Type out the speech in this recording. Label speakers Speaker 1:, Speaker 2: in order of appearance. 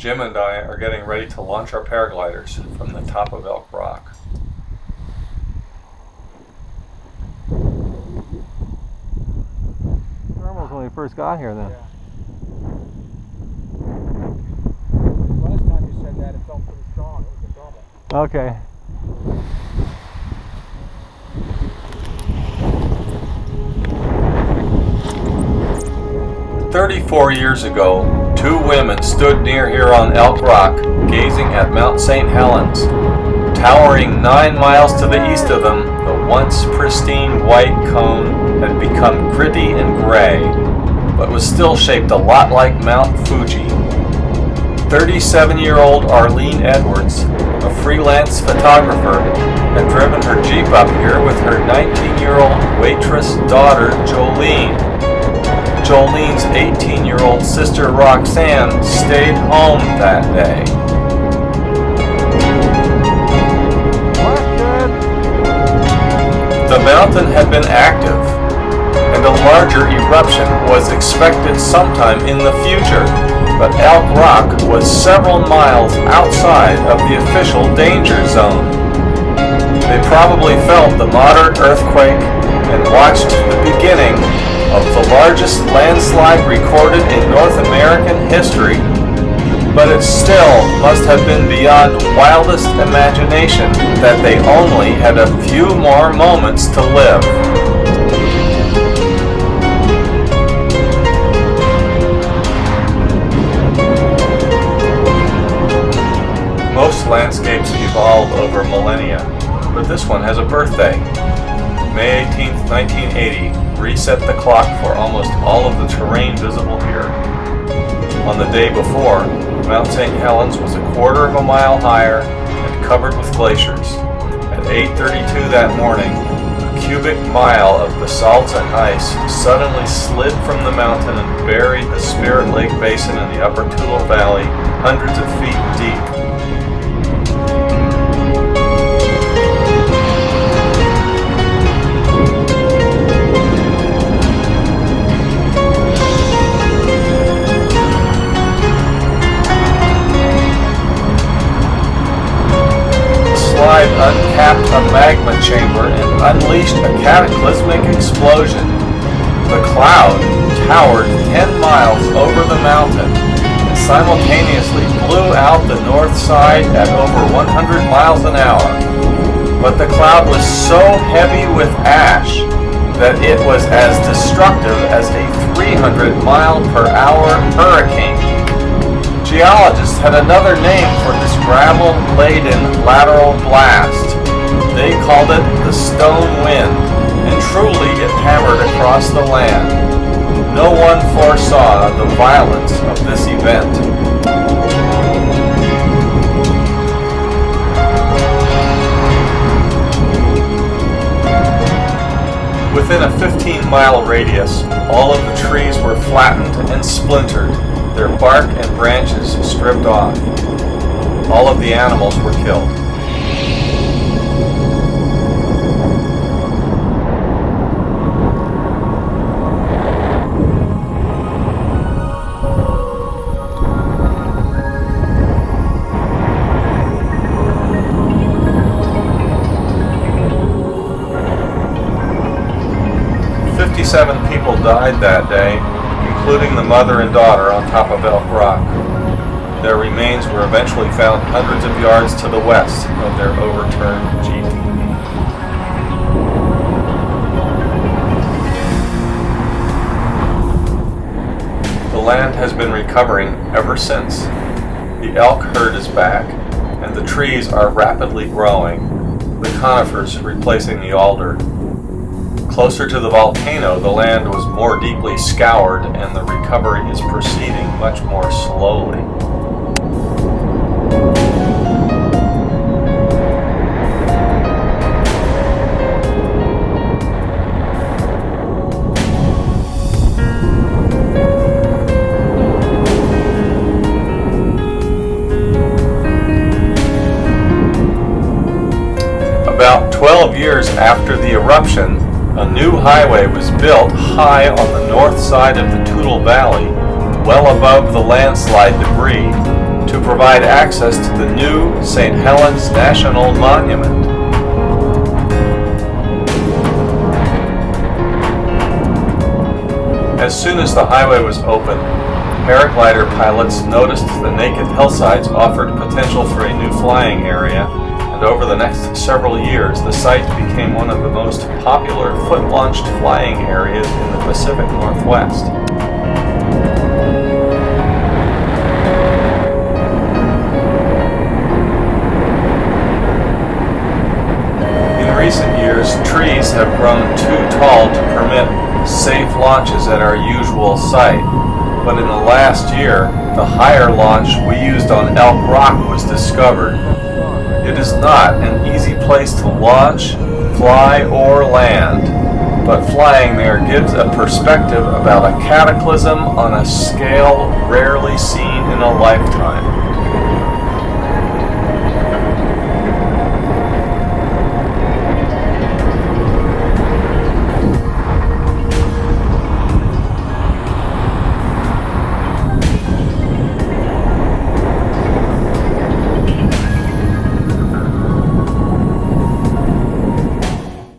Speaker 1: Jim and I are getting ready to launch our paragliders from the top of Elk Rock.
Speaker 2: Thermals when we first got here then.
Speaker 3: Yeah. Last time you said that, it felt pretty strong. It was a problem.
Speaker 2: Okay.
Speaker 1: "34 years ago, two women stood near here on Elk Rock, gazing at Mount St. Helens. Towering 9 miles to the east of them, the once pristine white cone had become gritty and gray, but was still shaped a lot like Mount Fuji. 37-year-old Arlene Edwards, a freelance photographer, had driven her Jeep up here with her 19-year-old waitress daughter, Jolene. Jolene's 18-year-old sister, Roxanne, stayed home that day. The mountain had been active, and a larger eruption was expected sometime in the future, but Elk Rock was several miles outside of the official danger zone. They probably felt the moderate earthquake and watched the beginning of the largest landslide recorded in North American history, but it still must have been beyond wildest imagination that they only had a few more moments to live. Most landscapes evolve over millennia, but this one has a birthday. May 18th, 1980 reset the clock for almost all of the terrain visible here. On the day before, Mount St. Helens was a quarter of a mile higher and covered with glaciers. At 8:32 that morning, a cubic mile of basalt and ice suddenly slid from the mountain and buried the Spirit Lake Basin in the upper Toutle Valley hundreds of feet deep. Uncapped a magma chamber and unleashed a cataclysmic explosion. The cloud towered 10 miles over the mountain and simultaneously blew out the north side at over 100 miles an hour. But the cloud was so heavy with ash that it was as destructive as a 300-mile-per-hour hurricane. Geologists had another name for this gravel-laden lateral blast. They called it the Stone Wind, and truly it hammered across the land. No one foresaw the violence of this event. Within a 15-mile radius, all of the trees were flattened and splintered, their bark and branches stripped off. All of the animals were killed. Seven people died that day, including the mother and daughter on top of Elk Rock. Their remains were eventually found hundreds of yards to the west of their overturned Jeep. The land has been recovering ever since. The elk herd is back, and the trees are rapidly growing, the conifers replacing the alder. Closer to the volcano, the land was more deeply scoured and the recovery is proceeding much more slowly. About 12 years after the eruption, a new highway was built high on the north side of the Toutle Valley, well above the landslide debris, to provide access to the new St. Helens National Monument. As soon as the highway was open, paraglider pilots noticed the naked hillsides offered potential for a new flying area, and over the next several years, the site became one of the most popular foot-launched flying areas in the Pacific Northwest. In recent years, trees have grown too tall to permit safe launches at our usual site, but in the last year, the higher launch we used on Elk Rock was discovered. It is not an easy place to launch, fly, or land, but flying there gives a perspective about a cataclysm on a scale rarely seen in a lifetime.